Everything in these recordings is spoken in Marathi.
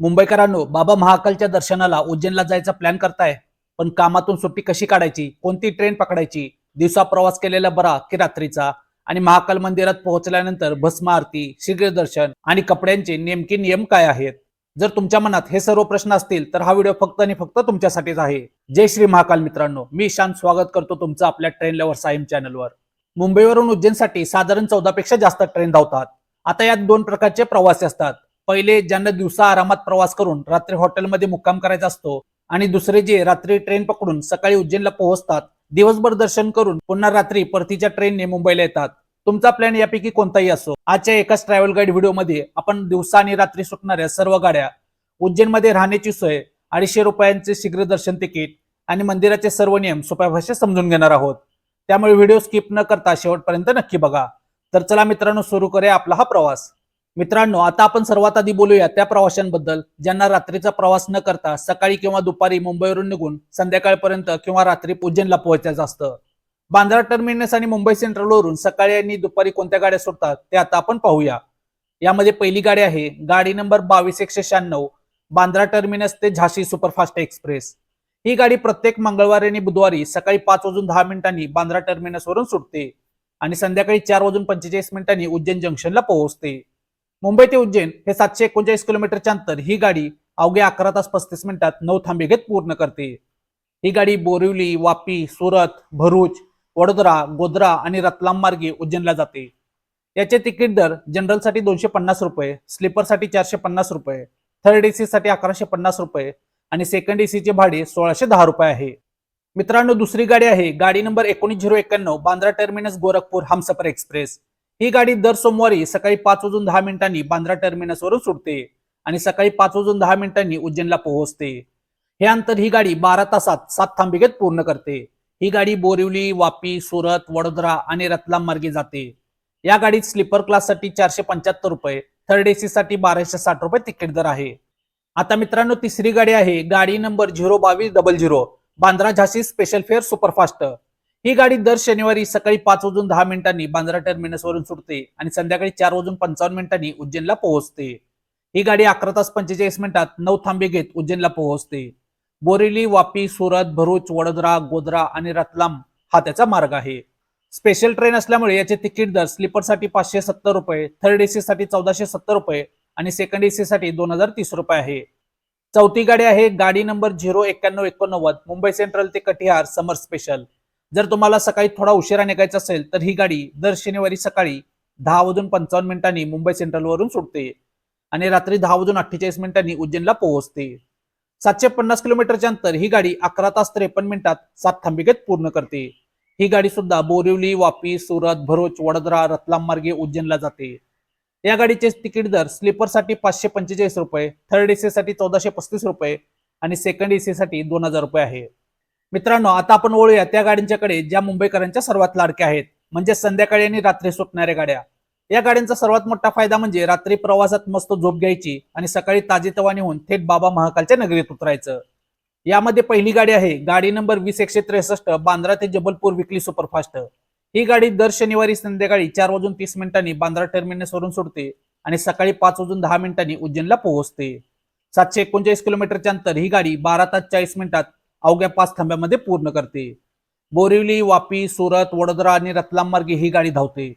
मुंबईकरांनो, बाबा महाकालच्या दर्शनाला उज्जैनला जायचा प्लॅन करताय, पण कामातून सुट्टी कशी काढायची, कोणती ट्रेन पकडायची, दिवसा प्रवास केलेला बरा की रात्रीचा, आणि महाकाल मंदिरात पोहोचल्यानंतर भस्म आरती, शीघ्र दर्शन आणि कपड्यांचे नेमके नियम काय आहेत? जर तुमच्या मनात हे सर्व प्रश्न असतील तर हा व्हिडिओ फक्त आणि फक्त तुमच्यासाठीच आहे. जय श्री महाकाल मित्रांनो, मी शांत स्वागत करतो तुमचं आपल्या ट्रेन लव्हर साईम चॅनलवर. मुंबईवरून उज्जैनसाठी साधारण 14 पेक्षा जास्त ट्रेन धावतात. आता यात दोन प्रकारचे प्रवासी असतात. पहिले ज्यांना दिवसा आरामात प्रवास करून रात्री हॉटेलमध्ये मुक्काम करायचा असतो, आणि दुसरे जे रात्री ट्रेन पकडून सकाळी उज्जैनला पोहोचतात, दिवसभर दर्शन करून पुन्हा रात्री परतीच्या ट्रेनने मुंबईला येतात. तुमचा प्लॅन यापैकी कोणताही असो, आजच्या एकाच ट्रॅव्हल गाईड व्हिडिओमध्ये आपण दिवसा आणि रात्री सुटणाऱ्या सर्व गाड्या, उज्जैनमध्ये राहण्याची सोय, 250 रुपयांचे शीघ्र दर्शन तिकीट आणि मंदिराचे सर्व नियम सोप्या भाषेत समजून घेणार आहोत. त्यामुळे व्हिडिओ स्किप न करता शेवटपर्यंत नक्की बघा. तर चला मित्रांनो, सुरू करूया आपला हा प्रवास. मित्रांनो, आता आपण सर्वात आधी बोलूया त्या प्रवाशांबद्दल ज्यांना रात्रीचा प्रवास न करता सकाळी किंवा दुपारी मुंबईवरून निघून संध्याकाळपर्यंत किंवा रात्री उज्जैनला पोहोचायचं असतं. बांद्रा टर्मिनस आणि मुंबई सेंट्रलवरून सकाळी आणि दुपारी कोणत्या गाड्या सुटतात ते आता आपण पाहूया. यामध्ये पहिली गाडी आहे गाडी नंबर 22196, बांद्रा टर्मिनस ते झाशी सुपरफास्ट एक्सप्रेस. ही गाडी प्रत्येक मंगळवारी आणि बुधवारी सकाळी 5:10 बांद्रा टर्मिनस वरून सुटते आणि संध्याकाळी 4:45 उज्जैन जंक्शनला पोहोचते. मुंबई ते उज्जैन हे 739 किलोमीटरचे अंतर ही गाडी अवघ्या 11 तास 35 मिनिटात 9 थांबे घेत पूर्ण करते. ही गाडी बोरिवली, वापी, सुरत, भरूच, वडोदरा, गोध्रा आणि रतलाम मार्गे उज्जैनला जाते. याचे तिकीट दर जनरलसाठी 250 रुपये, स्लीपरसाठी 450 रुपये, थर्ड एसी साठी 1150 रुपये आणि सेकंड एसीचे भाडे 1610 रुपये आहे. मित्रांनो, दुसरी गाडी आहे गाडी नंबर 19091, बांद्रा टर्मिनस गोरखपूर हमसफर एक्सप्रेस. ही गाडी दर सोमवारी सकाळी 5:10 बांद्रा टर्मिनस वरून सुटते आणि सकाळी 5:10 उज्जैनला पोहोचते. हे अंतर ही गाडी 12 तासात 7 थांबे घेत पूर्ण करते. ही गाडी बोरिवली, वापी, सुरत, वडोदरा आणि रतलाम मार्गे जाते. या गाडीत स्लीपर क्लाससाठी 475 रुपये, थर्ड एसी साठी 1260 रुपये तिकीट दर आहे. आता मित्रांनो, तिसरी गाडी आहे गाडी नंबर 02200, बांद्रा झाशी स्पेशल फेअर सुपरफास्ट. ही गाडी दर शनिवारी सकाळी 5:10 बांद्रा टर्मिनस वरून सुटते आणि संध्याकाळी 4:55 उज्जैनला पोहोचते. ही गाडी 11 तास 45 मिनिटात 9 थांबे घेत उज्जैनला पोहोचते. बोरिवली, वापी, सुरत, भरूच, वडोदरा, गोध्रा आणि रतलाम हा त्याचा मार्ग आहे. स्पेशल ट्रेन असल्यामुळे याचे तिकीट दर स्लीपरसाठी 570 रुपये, थर्ड एसी साठी 1470 रुपये आणि सेकंड एसी साठी 2030 रुपये आहे. चौथी गाडी आहे गाडी नंबर 09189, मुंबई सेंट्रल ते कटिहार समर स्पेशल. जर तुम्हाला सकाळी थोडा उशिरा निघायचा असेल तर ही गाडी दर शनिवारी सकाळी 10:55 मुंबई सेंट्रल वरून सुटते आणि रात्री 10:48 उज्जैनला पोहोचते. 750 किलोमीटरचे अंतर ही गाडी 11 तास 53 मिनिटात 7 थांबे घेत पूर्ण करते. ही गाडी सुद्धा बोरिवली, वापी, सुरत, भरूच, वडोदरा, रतलाम मार्गे उज्जैनला जाते. या गाडीचे तिकीट दर स्लीपरसाठी 545 रुपये, थर्ड एसी साठी 1435 रुपये आणि सेकंड एसी साठी 2000 रुपये आहे. मित्रांनो, आता आपण वळूया त्या गाड्यांच्याकडे ज्या मुंबईकरांच्या सर्वात लाडक्या आहेत, म्हणजे संध्याकाळी आणि रात्री सुटणाऱ्या गाड्या. या गाड्यांचा सर्वात मोठा फायदा म्हणजे रात्री प्रवासात मस्त झोप घ्यायची आणि सकाळी ताजेतवाने होऊन थेट बाबा महाकालच्या नगरीत उतरायचं. यामध्ये पहिली गाडी आहे गाडी नंबर 20163, बांद्रा ते जबलपूर विकली सुपरफास्ट. ही गाडी दर शनिवारी संध्याकाळी 4:30 बांद्रा टर्मिनस वरून सुटते आणि सकाळी 5:10 उज्जैनला पोहोचते. 739 किलोमीटरचे अंतर ही गाडी 12 तास 40 मिनिटात अवघ्या 5 थांब्यामध्ये पूर्ण करते. बोरिवली, वापी, सुरत, वडोदरा आणि रतलाम मार्गे ही गाडी धावते.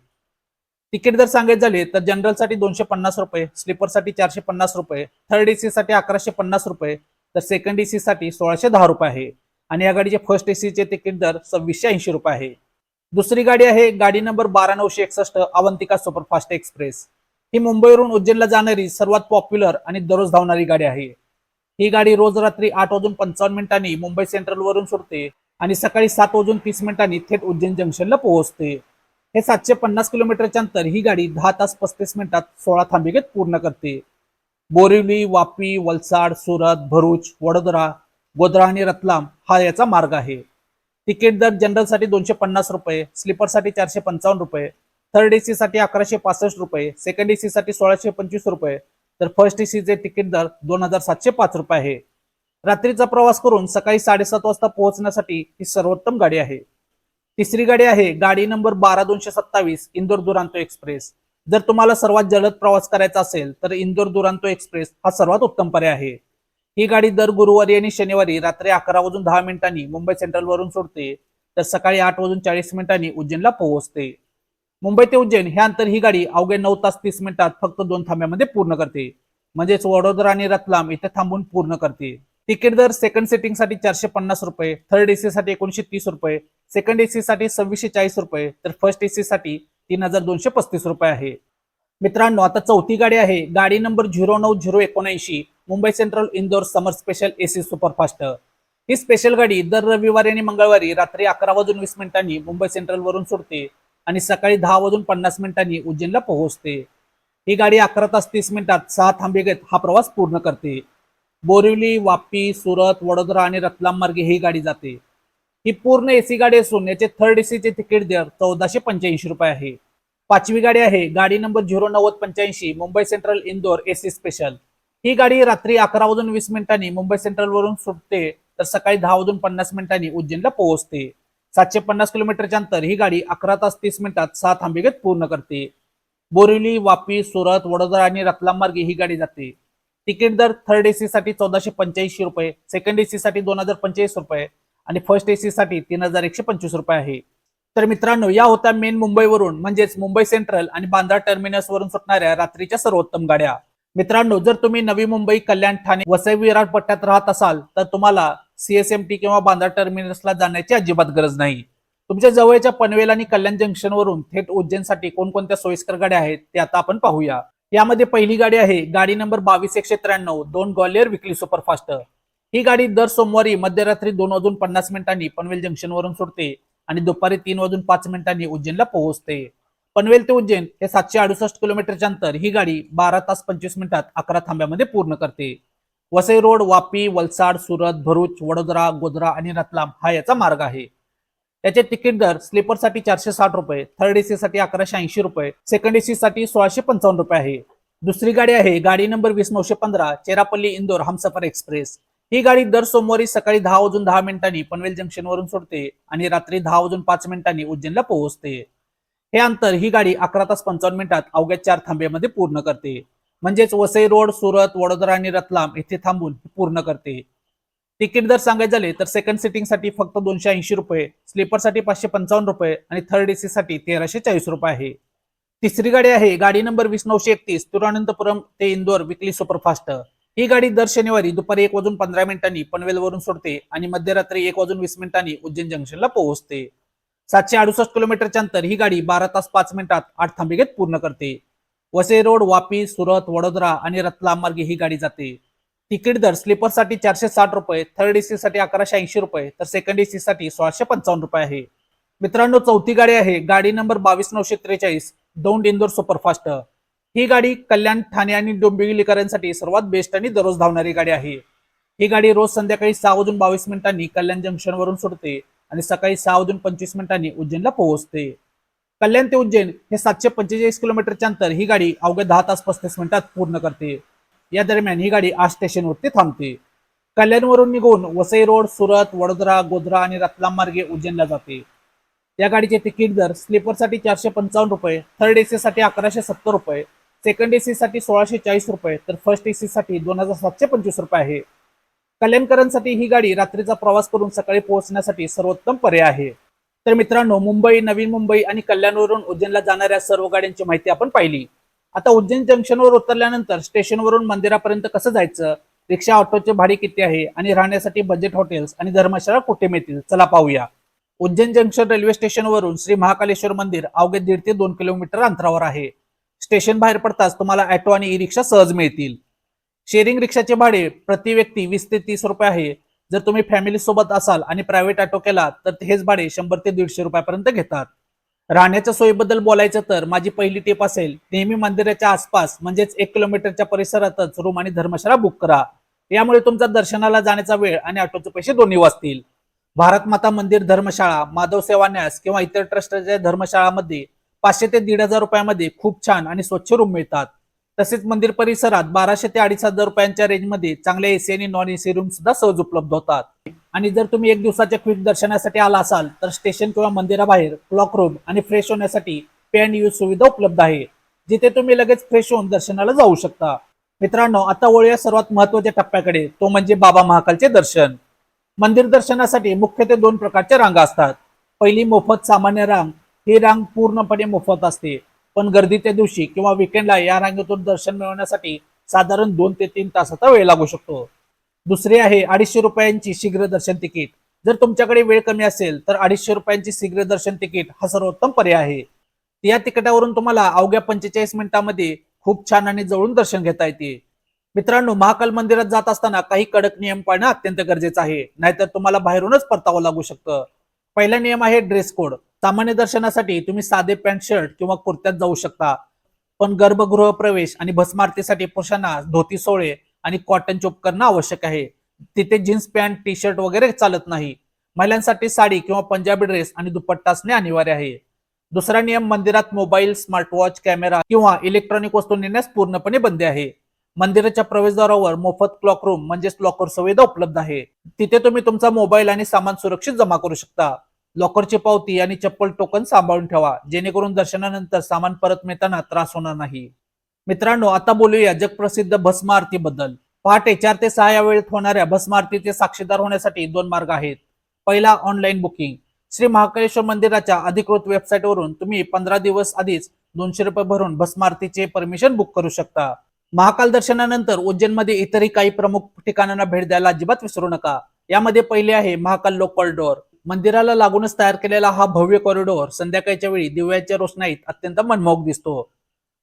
तिकीट दर सांगायचे झाले तर जनरलसाठी 250 रुपये, स्लीपरसाठी 450 रुपये, थर्ड एसी साठी 1150 रुपये, तर सेकंड एसी साठी 1610 रुपये आहे आणि या गाडीचे फर्स्ट एसीचे तिकीट दर 2680 रुपये आहे. दुसरी गाडी आहे गाडी नंबर 12961, अवंतिका सुपरफास्ट एक्सप्रेस. ही मुंबईवरून उज्जैनला जाणारी सर्वात पॉप्युलर आणि दररोज धावणारी गाडी आहे. ही गाडी रोज रात्री 8:55 मुंबई सेंट्रल वरून सुटते आणि सकाळी 7:30 थेट उज्जैन जंक्शनला पोहोचते. हे 750 किलोमीटरचे अंतर ही गाडी 10 तास 35 मिनिटात 16 थांबे घेत पूर्ण करते. बोरिवली, वापी, वलसाड, सुरत, भरूच, वडोदरा, गोध्रा आणि रतलाम हा याचा मार्ग आहे. तिकीट दर जनरलसाठी 250 रुपये, स्लीपरसाठी 455 रुपये, थर्ड एसी साठी 1165 रुपये, सेकंड एसी साठी 1625 रुपये, तर फर्स्ट एसीचे तिकीट दर 2705 रुपये आहे. रात्रीचा प्रवास करून सकाळी 7:30 वाजता पोहोचण्यासाठी ही सर्वोत्तम गाडी आहे. तिसरी गाडी आहे गाडी नंबर 12227, इंदोर दुरांतो एक्सप्रेस. जर तुम्हाला सर्वात जलद प्रवास करायचा असेल तर इंदोर दुरांतो एक्सप्रेस हा सर्वात उत्तम पर्याय आहे. ही गाडी दर गुरुवारी आणि शनिवारी रात्री 11:10 मुंबई सेंट्रल वरून सुटते, तर सकाळी 8:40 उज्जैनला पोहोचते. मुंबई ते उज्जैन हे अंतर ही गाडी अवघे 9 तास 30 मिनिटात फक्त 2 थांब्यामध्ये पूर्ण करते. म्हणजेच वडोदरा आणि रतलाम इथे थांबून पूर्ण करते. तिकीट दर सेकंड सिटिंग साठी 450 रुपये, थर्ड एसी साठी 1930 रुपये, सेकंड एसी साठी 2640 रुपये, तर फर्स्ट एसी साठी 3235 रुपये आहे. मित्रांनो, आता चौथी गाडी आहे, गाडी नंबर 09079 मुंबई सेंट्रल इंदोर समर स्पेशल एसी सुपरफास्ट. ही स्पेशल गाडी दर रविवारी आणि मंगळवारी रात्री 11:20 मुंबई सेंट्रल वरून सुटते आणि सकाळी 10:50 उज्जैनला पोहोचते. ही गाडी 11 तास 30 मिनिटात 6 थांबे घेत हा प्रवास पूर्ण करते. बोरिवली, वापी, सुरत, वडोदरा आणि रतलाम मार्गे ही गाडी जाते. ही पूर्ण एसी गाडी असून याचे थर्ड एसीचे तिकीट दर 1485 रुपये आहे. पाचवी गाडी आहे, गाडी नंबर 09085 Mumbai central Indore AC special. ही गाडी रात्री 11:20 मुंबई सेंट्रल वरून सुटते, तर सकाळी 10:50 उज्जैनला पोहोचते. 750 किलोमीटरचे अंतर ही गाडी 11 तास 30 मिनिटात 6 थांबे घेत पूर्ण करते. बोरिवली, वापी, सुरत, वडोदरा आणि रतलाम मार्गे ही गाडी जाते. तिकीट दर थर्ड एसी साठी 1485 रुपये, सेकंड एसी साठी 2025 रुपये आणि फर्स्ट एसी साठी 3125 रुपये आहे. तर मित्रांनो, या होत्या मेन मुंबईवरून म्हणजेच मुंबई सेंट्रल आणि बांद्रा टर्मिनस वरून सुटणाऱ्या रात्रीच्या सर्वोत्तम गाड्या. मित्रांनो, जर तुम्ही नवी मुंबई, कल्याण, ठाणे, वसई विरार पट्ट्यात राहत असाल तर तुम्हाला सीएसएमटी किंवा बांद्रा टर्मिनसला जाण्याची अजिबात गरज नाही. तुमच्या जवळच्या पनवेल आणि कल्याण जंक्शन वरून थेट उज्जैनसाठी कोणकोणत्या सोयीस्कर गाड्या आहेत ते आता आपण पाहूया. यामध्ये पहिली गाडी आहे, गाडी नंबर 22193 2 ग्वालियर विकली सुपरफास्ट. ही गाडी दर सोमवारी मध्यरात्री 2:50 पनवेल जंक्शन वरून सुटते आणि दुपारी 3:05 उज्जैनला पोहोचते. पनवेल ते उज्जैन हे 768 किलोमीटरचे अंतर ही गाडी 12 तास 25 मिनिटात 11 थांब्यामध्ये पूर्ण करते. वसई रोड, वापी, वलसाड, सुरत, भरूच, वडोदरा, गोधरा आणि रतलाम हा याचा मार्ग आहे. त्याचे तिकीट दर स्लीपर साठी 460 रुपये, थर्ड एसी साठी 1180 रुपये, सेकंड एसी साठी 1655 रुपये आहे. दुसरी गाडी आहे, गाडी नंबर 20915 चेरापल्ली इंदोर हमसफर एक्सप्रेस. ही गाडी दर सोमवारी सकाळी 10:10 पनवेल जंक्शन वरून सुटते आणि रात्री 10:05 उज्जैनला पोहोचते. हे अंतर ही गाडी 11 तास 55 मिनिटात अवघ्या 4 थांब्यामध्ये पूर्ण करते. म्हणजेच वसई रोड, सुरत, वडोदरा आणि रतलाम येथे थांबून पूर्ण करते. तिकीट दर सांगायचे झाले तर सेकंड सिटिंग साठी फक्त 280 रुपये, स्लीपर साठी 555 रुपये आणि थर्ड एसी साठी 1340 रुपये आहे. तिसरी गाडी आहे, गाडी नंबर 20931 तिरुअनंतपुरम ते इंदोर विकली सुपरफास्ट. ही गाडी दर शनिवारी दुपारी 1:15 पनवेल वरून सुटते आणि मध्यरात्री 1:20 उज्जैन जंक्शनला पोहोचते. 768 किलोमीटरचे अंतर ही गाडी 12 तास 5 मिनिटात 8 थांबे घेत पूर्ण करते. वसई रोड, वापी, सुरत, वडोदरा आणि रतलाम मार्गे ही गाडी जाते. तिकीट दर स्लीपर साठी 460 रुपये, थर्ड एसी साठी 1180 रुपये, तर सेकंड एसी साठी 1655 रुपये आहे. मित्रांनो, चौथी गाडी आहे, गाडी नंबर 22943 दौंड इंदोर सुपरफास्ट. ही गाडी कल्याण, ठाणे आणि डोंबिवलीकरांसाठी सर्वात बेस्ट आणि दररोज धावणारी गाडी आहे. ही गाडी रोज संध्याकाळी 6:22 कल्याण जंक्शन वरून सुटते आणि सकाळी 6:25 उज्जैनला पोहोचते. कल्याण ते उज्जैन हे 745 किलोमीटरचे अंतर ही गाडी अवघ्या 10 तास 35 मिनिटात पूर्ण करते. या दरम्यान ही गाडी 8 स्टेशनवरती थांबते. कल्याणवरून निघून वसई रोड, सुरत, वडोदरा, गोधरा आणि रतलाम मार्गे उज्जैनला जाते. या गाडीचे तिकीट दर स्लीपर साठी 455 रुपये, थर्ड एसी साठी 1170 रुपये, सेकंड एसी साठी 1640 रुपये, तर फर्स्ट एसी साठी 2725 रुपये आहे. कल्याणकरांसाठी ही गाडी रात्रीचा प्रवास करून सकाळी पोहोचण्यासाठी सर्वोत्तम पर्याय आहे. तर मित्रांनो, मुंबई, नवी मुंबई आणि कल्याणवरून उज्जैनला जाणाऱ्या सर्व गाड्यांची माहिती आपण पाहिली. आता उज्जैन जंक्शनवर उतरल्यानंतर स्टेशनवरून मंदिरापर्यंत कसं जायचं, रिक्षा ऑटोचे भाडे किती आहे आणि राहण्यासाठी बजेट हॉटेल्स आणि धर्मशाळा कुठे मिळतील, चला पाहूया. उज्जैन जंक्शन रेल्वे स्टेशनवरून श्री महाकालेश्वर मंदिर अवघे 1.5 ते 2 किलोमीटर अंतरावर आहे. स्टेशन बाहेर पडताच तुम्हाला ऑटो आणि ई रिक्षा सहज मिळतील. शेअरिंग रिक्षाचे भाडे प्रति व्यक्ती 20 ते 30 रुपये आहे. जर तुम्ही फॅमिली सोबत असाल आणि प्रायव्हेट ऑटो केला तर हेच भाडे 100 ते 150 रुपयापर्यंत घेतात. राहण्याच्या सोयीबद्दल बोलायचं तर माझी पहिली टिप असेल, नेहमी मंदिराच्या आसपास म्हणजेच 1 किलोमीटरच्या परिसरातच रूम आणि धर्मशाळा बुक करा. यामुळे तुमचा दर्शनाला जाण्याचा वेळ आणि ऑटोचे पैसे दोन्ही वाचतील. भारत माता मंदिर धर्मशाळा, माधव सेवा न्यास किंवा इतर ट्रस्टच्या धर्मशाळामध्ये 500 ते 1,500 रुपयामध्ये खूप छान आणि स्वच्छ रूम मिळतात. तसेच मंदिर परिसरात 1200 ते 2,500 रुपयांच्या रेंजमध्ये चांगल्या एसी आणि नॉन एसी रूम सुद्धा सहज उपलब्ध होतात. आणि जर तुम्ही 1 दिवसाच्या क्विक दर्शनासाठी आला असाल तर स्टेशन किंवा मंदिराबाहेर क्लॉक रूम आणि फ्रेश होण्यासाठी पे अँड यूज सुविधा उपलब्ध आहे. जिथे तुम्ही लगेच फ्रेश होऊन दर्शनाला जाऊ शकता. मित्रांनो, आता वळूया सर्वात महत्वाच्या टप्प्याकडे, तो म्हणजे बाबा महाकालचे दर्शन. मंदिर दर्शनासाठी मुख्यत्वे दोन प्रकारच्या रांगा असतात. पहिली मोफत सामान्य रांग. ही रांग पूर्णपणे मोफत असते, पण गर्दीच्या दिवशी किंवा विकेंडला या रांगेतून दर्शन मिळवण्यासाठी साधारण 2 ते 3 तासाचा वेळ लागू शकतो. दुसरी आहे 250 रुपयांची शीघ्र दर्शन तिकीट. जर तुमच्याकडे वेळ कमी असेल तर 250 रुपयांची शीघ्र दर्शन तिकीट हा सर्वोत्तम पर्याय आहे. या तिकिटावरून तुम्हाला अवघ्या 45 मिनिटांमध्ये खूप छान आणि जवळून दर्शन घेता येते. मित्रांनो, महाकाल मंदिरात जात असताना काही कडक नियम पाळणं अत्यंत गरजेचं आहे, नाहीतर तुम्हाला बाहेरूनच परतावं लागू शकतं. पहिला नियम आहे ड्रेस कोड. सामान्य दर्शनासाठी तुम्ही साधे पॅन्ट शर्ट किंवा कुर्त्यात जाऊ शकता, पण गर्भगृह प्रवेश आणि भस्म आरतीसाठी पुरुषांना धोती सोळे आणि कॉटनचे उपकरणं आवश्यक आहे. तिथे जीन्स पॅन्ट टी शर्ट वगैरे चालत नाही. महिलांसाठी साडी किंवा पंजाबी ड्रेस आणि दुपट्टा असणे अनिवार्य आहे. दुसरा नियम, मंदिरात मोबाईल, स्मार्टवॉच, कॅमेरा किंवा इलेक्ट्रॉनिक वस्तू नेण्यास पूर्णपणे बंदी आहे. मंदिराच्या प्रवेशद्वारावर मोफत क्लॉक रूम म्हणजेच लॉकर सुविधा उपलब्ध आहे. तिथे तुम्ही तुमचा मोबाईल आणि सामान सुरक्षित जमा करू शकता. लॉकरची पावती आणि चप्पल टोकन सांभाळून ठेवा, जेणेकरून दर्शनानंतर सामान परत मिळताना त्रास होणार नाही. मित्रांनो, आता बोलूया जगप्रसिद्ध भस्म आरती बद्दल. पहाटे 4 ते 6 या वेळेत होणाऱ्या भस्म आरतीचे साक्षीदार होण्यासाठी 2 मार्ग आहेत. पहिला, ऑनलाईन बुकिंग. श्री महाकालेश्वर मंदिराच्या अधिकृत वेबसाईटवरून तुम्ही 15 दिवस आधीच 200 रुपये भरून भस्म आरतीचे परमिशन बुक करू शकता. महाकाल दर्शनानंतर उज्जैनमध्ये इतरही काही प्रमुख ठिकाणांना भेट द्यायला अजिबात विसरू नका. यामध्ये पहिले आहे महाकाल लोकल डोअर. मंदिराला लागूनच तयार केलेला हा भव्य कॉरिडोर संध्याकाळच्या वेळी दिव्याच्या रोषणाईत अत्यंत मनमोहक दिसतो.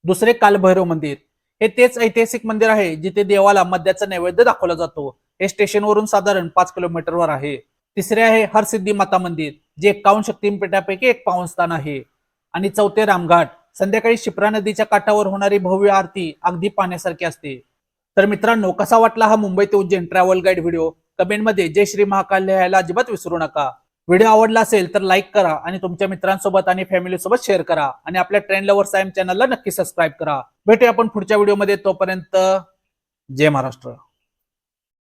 दुसरे, कालभैरव मंदिर. हे तेच ऐतिहासिक मंदिर आहे जिथे देवाला मद्याचा नैवेद्य दाखवला जातो. हे स्टेशनवरून साधारण 5 किलोमीटरवर आहे. तिसरे आहे हरसिद्धी माता मंदिर, जे 51 शक्तिपीठापैकी एक पावनस्थान आहे. आणि चौथे, रामघाट. संध्याकाळी शिप्रा नदीच्या काठावर होणारी भव्य आरती अगदी पाहण्यासारखी असते. तर मित्रांनो, कसा वाटला हा मुंबई ते उज्जैन ट्रॅव्हल गाईड व्हिडिओ? कमेंटमध्ये जय श्री महाकाल लिहायला अजिबात विसरू नका. व्हिडिओ आवडला असेल तर लाईक करा आणि तुमच्या मित्रांसोबत आणि फॅमिली सोबत शेअर करा आणि आपल्या ट्रेंड लव्हर्स आय एम चॅनलला नक्की सबस्क्राईब करा. भेटूया आपण पुढच्या व्हिडिओमध्ये. तोपर्यंत जय महाराष्ट्र.